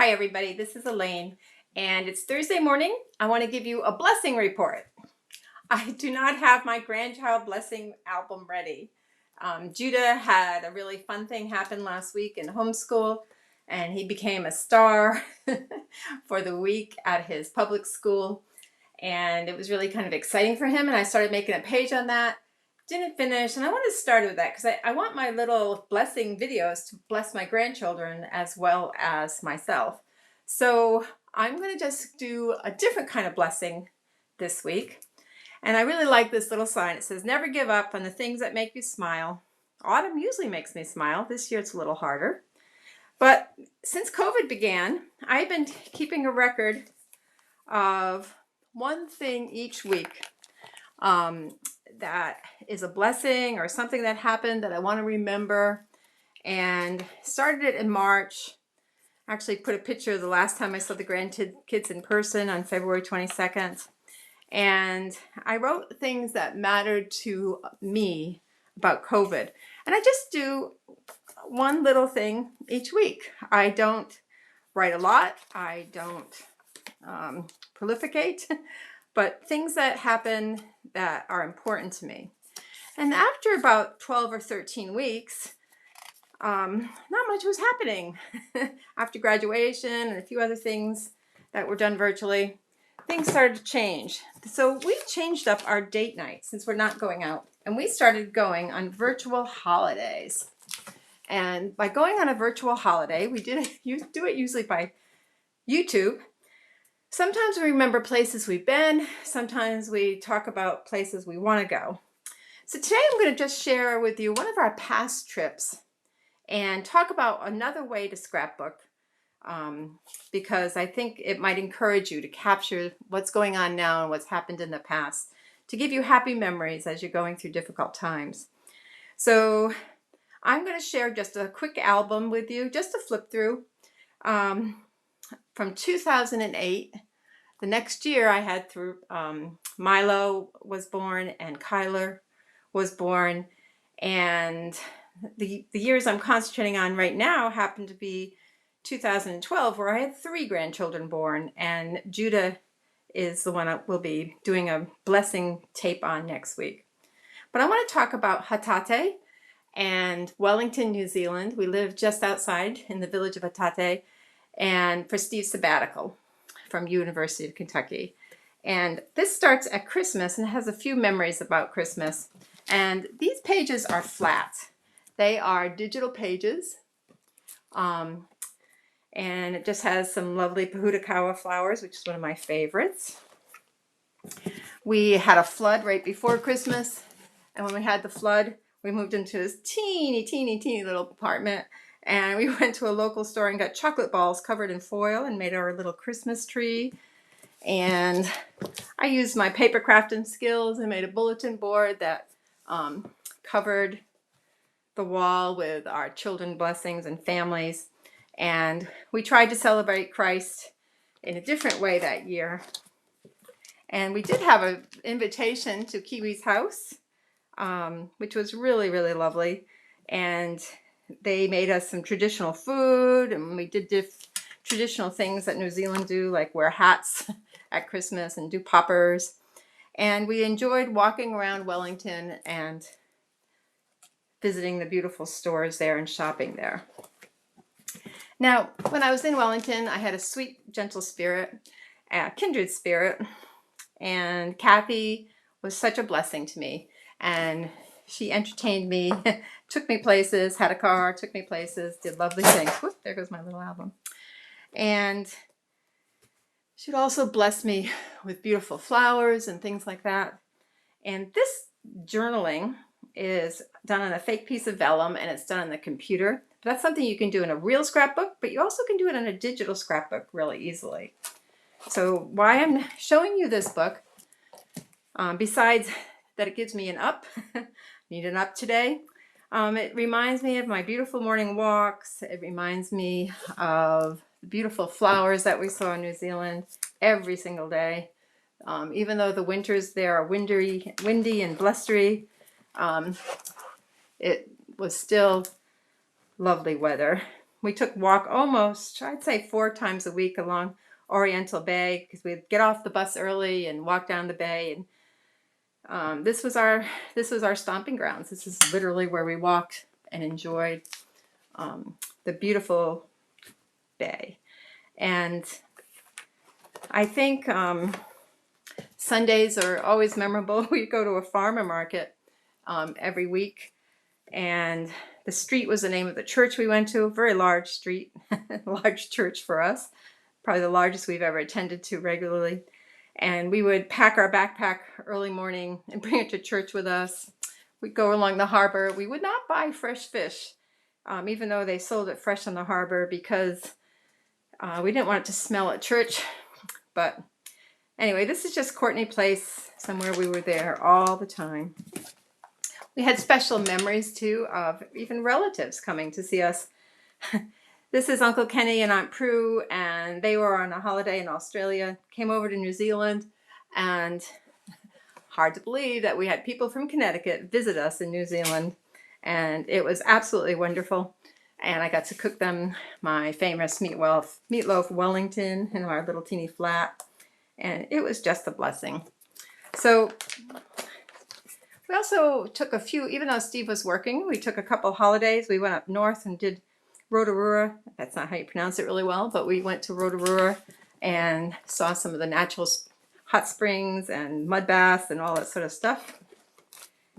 Hi everybody, this is Elaine and it's Thursday morning. I want to give you a blessing report. I do not have my grandchild blessing album ready. Judah had a really fun thing happen last week in homeschool and he became a star for the week at his public school, and it was really kind of exciting for him, and I started making a page on that. Didn't finish, and I want to start with that because I want my little blessing videos to bless my grandchildren as well as myself. So I'm going to just do a different kind of blessing this week. And I really like this little sign. It says, never give up on the things that make you smile. Autumn usually makes me smile. This year it's a little harder. But since COVID began, I've been keeping a record of one thing each week that is a blessing or something that happened that I want to remember, and started it in March. Actually put a picture of the last time I saw the grandkids in person on February 22nd. And I wrote things that mattered to me about COVID. And I just do one little thing each week. I don't write a lot. I don't prolificate, but things that happen that are important to me. And after about 12 or 13 weeks, not much was happening. After graduation and a few other things that were done virtually, things started to change. So we changed up our date night since we're not going out, and we started going on virtual holidays. And by going on a virtual holiday, we do it usually by YouTube. Sometimes we remember places we've been. Sometimes we talk about places we want to go. So today I'm going to just share with you one of our past trips and talk about another way to scrapbook, because I think it might encourage you to capture what's going on now and what's happened in the past, to give you happy memories as you're going through difficult times. So I'm going to share just a quick album with you, just to flip through, from 2008. The next year I had through Milo was born and Kyler was born, and the years I'm concentrating on right now happen to be 2012, where I had 3 grandchildren born, and Judah is the one I will be doing a blessing tape on next week. But I want to talk about Hatate and Wellington, New Zealand. We live just outside in the village of Hatate, and for Steve's sabbatical from University of Kentucky. And this starts at Christmas and has a few memories about Christmas. And these pages are flat. They are digital pages. And it just has some lovely Pahudakawa flowers, which is one of my favorites. We had a flood right before Christmas. And when we had the flood, we moved into this teeny little apartment. And we went to a local store and got chocolate balls covered in foil and made our little Christmas tree. And I used my paper crafting skills and made a bulletin board that covered the wall with our children blessings and families. And we tried to celebrate Christ in a different way that year. And we did have an invitation to Kiwi's house, which was really, really lovely. And they made us some traditional food, and we did traditional things that New Zealand do, like wear hats at Christmas and do poppers. And we enjoyed walking around Wellington and visiting the beautiful stores there and shopping there. Now, when I was in Wellington, I had a sweet, gentle spirit, a kindred spirit, and Kathy was such a blessing to me. And she entertained me, took me places, had a car, took me places, did lovely things. Whoop, there goes my little album. And she'd also bless me with beautiful flowers and things like that. And this journaling is done on a fake piece of vellum, and it's done on the computer. But that's something you can do in a real scrapbook, but you also can do it in a digital scrapbook really easily. So why I'm showing you this book, besides that it gives me an up, need an up today, it reminds me of my beautiful morning walks. It reminds me of the beautiful flowers that we saw in New Zealand every single day. Even though the winters there are windy and blustery, it was still lovely weather. we took walk almost, I'd say 4 times a week along Oriental Bay, because we'd get off the bus early and walk down the bay. And this was our stomping grounds. This is literally where we walked and enjoyed the beautiful bay. And I think Sundays are always memorable. We go to a farmer market every week, and the street was the name of the church we went to. A very large street, large church for us, probably the largest we've ever attended to regularly. And we would pack our backpack early morning and bring it to church with us. We'd go along the harbor. We would not buy fresh fish, even though they sold it fresh on the harbor, because we didn't want it to smell at church. But anyway, this is just Courtney Place, somewhere we were there all the time. We had special memories too of even relatives coming to see us. This is Uncle Kenny and Aunt Prue, and they were on a holiday in Australia, came over to New Zealand, and hard to believe that we had people from Connecticut visit us in New Zealand, and it was absolutely wonderful. And I got to cook them my famous meatloaf Wellington in our little teeny flat, and it was just a blessing. So we also took a few, even though Steve was working, we took a couple holidays. We went up north and did Rotorua. That's not how you pronounce it really well, but we went to Rotorua and saw some of the natural hot springs and mud baths and all that sort of stuff.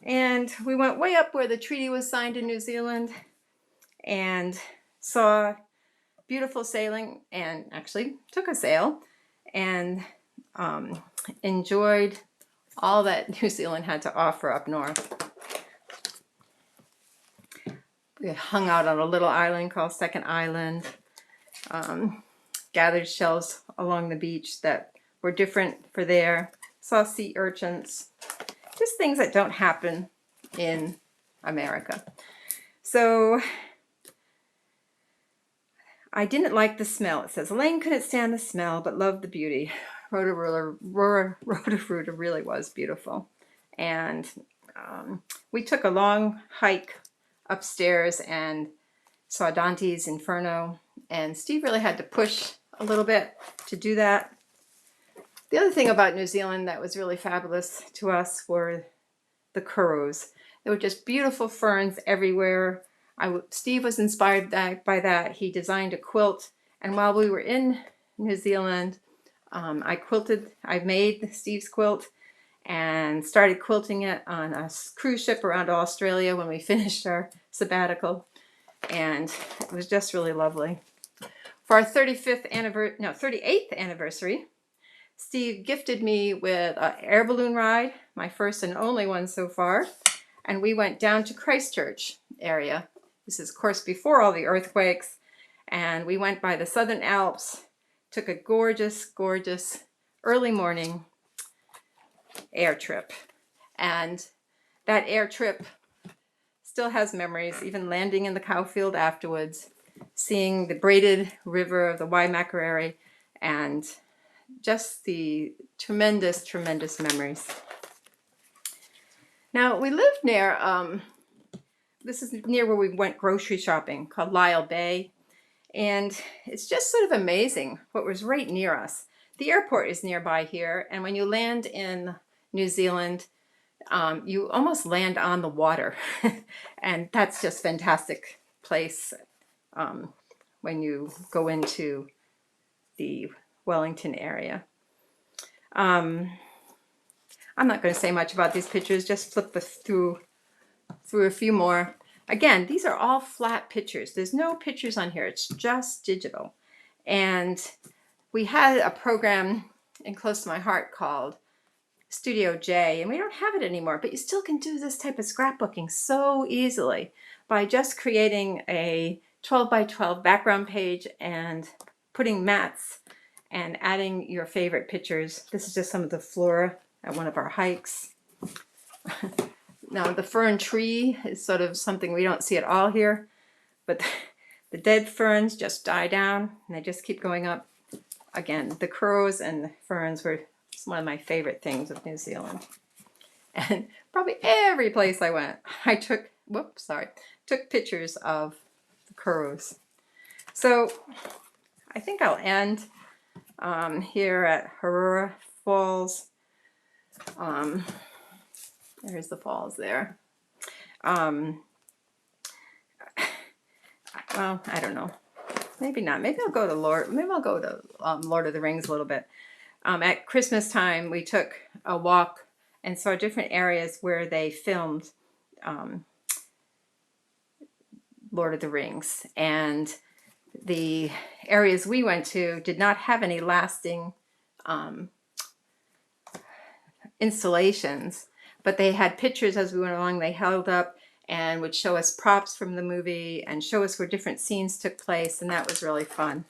And we went way up where the treaty was signed in New Zealand and saw beautiful sailing, and actually took a sail and enjoyed all that New Zealand had to offer up north. We hung out on a little island called Second Island, gathered shells along the beach that were different for there, saw sea urchins, just things that don't happen in America. So I didn't like the smell. It says, Elaine couldn't stand the smell but loved the beauty. Rotorua really was beautiful. And we took a long hike upstairs and saw Dante's Inferno, and Steve really had to push a little bit to do that. The other thing about New Zealand that was really fabulous to us were the currows. There were just beautiful ferns everywhere. Steve was inspired by that. He designed a quilt, and while we were in New Zealand, I made Steve's quilt and started quilting it on a cruise ship around Australia when we finished our sabbatical, and it was just really lovely. For our 38th anniversary, Steve gifted me with an air balloon ride, my first and only one so far, and we went down to Christchurch area. This is, of course, before all the earthquakes, and we went by the Southern Alps, took a gorgeous, gorgeous early morning air trip. And that air trip still has memories, even landing in the cow field afterwards, seeing the braided river of the Waimakariri, and just the tremendous, tremendous memories. Now, we live near, this is near where we went grocery shopping, called Lye Bay. And it's just sort of amazing what was right near us. The airport is nearby here, and when you land in New Zealand, you almost land on the water. And that's just a fantastic place when you go into the Wellington area. I'm not going to say much about these pictures, just flip through a few more. Again, these are all flat pictures. There's no pictures on here. It's just digital. And we had a program in close to my heart called Studio J, and we don't have it anymore, but you still can do this type of scrapbooking so easily by just creating a 12 by 12 background page and putting mats and adding your favorite pictures. This is just some of the flora at one of our hikes. Now, the fern tree is sort of something we don't see at all here, but the dead ferns just die down and they just keep going up. Again, the crows and the ferns were one of my favorite things of New Zealand. And probably every place I went, I took pictures of the crows. So I think I'll end here at Aurora Falls. There's the falls there. Well, I don't know. Maybe not. Maybe I'll go to Lord of the Rings a little bit. At Christmas time, we took a walk and saw different areas where they filmed Lord of the Rings. And the areas we went to did not have any lasting installations, but they had pictures as we went along. They held up and would show us props from the movie and show us where different scenes took place, and that was really fun.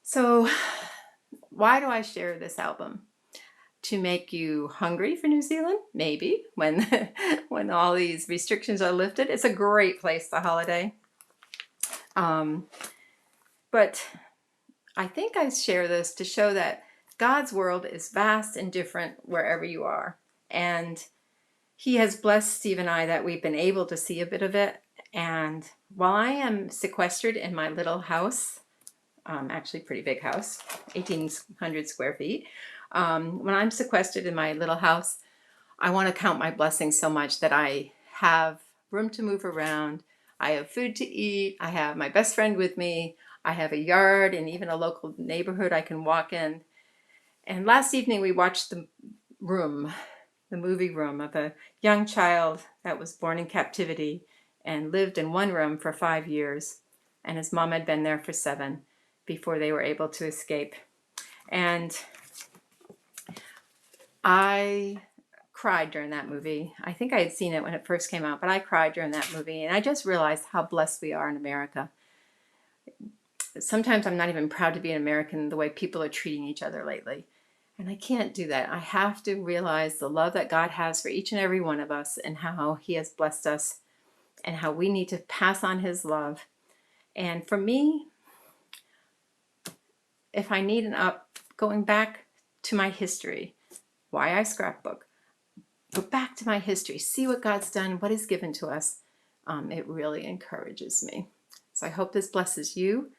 So why do I share this album? To make you hungry for New Zealand? Maybe, when when all these restrictions are lifted. It's a great place to holiday. But I think I share this to show that God's world is vast and different wherever you are. And He has blessed Steve and I that we've been able to see a bit of it. And while I am sequestered in my little house, actually pretty big house, 1,800 square feet, when I'm sequestered in my little house, I want to count my blessings so much that I have room to move around. I have food to eat. I have my best friend with me. I have a yard and even a local neighborhood I can walk in. And last evening we watched the movie Room, of a young child that was born in captivity and lived in one room for 5 years. And his mom had been there for 7 before they were able to escape. And I cried during that movie. I think I had seen it when it first came out, but I cried during that movie. And I just realized how blessed we are in America. Sometimes I'm not even proud to be an American the way people are treating each other lately. And I can't do that. I have to realize the love that God has for each and every one of us and how He has blessed us and how we need to pass on His love. And for me, if I need an up, going back to my history, why I scrapbook, go back to my history, see what God's done, what He's given to us. It really encourages me. So I hope this blesses you.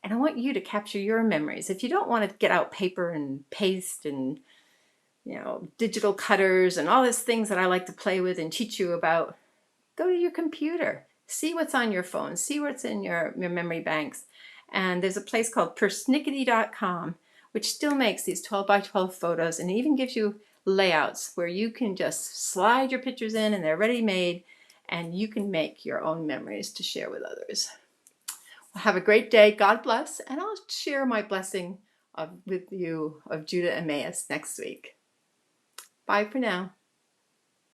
And I want you to capture your memories. If you don't want to get out paper and paste and, digital cutters and all these things that I like to play with and teach you about, go to your computer. See what's on your phone. See what's in your memory banks. And there's a place called persnickety.com, which still makes these 12 by 12 photos and even gives you layouts where you can just slide your pictures in and they're ready made and you can make your own memories to share with others. Well, have a great day. God bless. And I'll share my blessing with you of Judah Emmaus next week. Bye for now.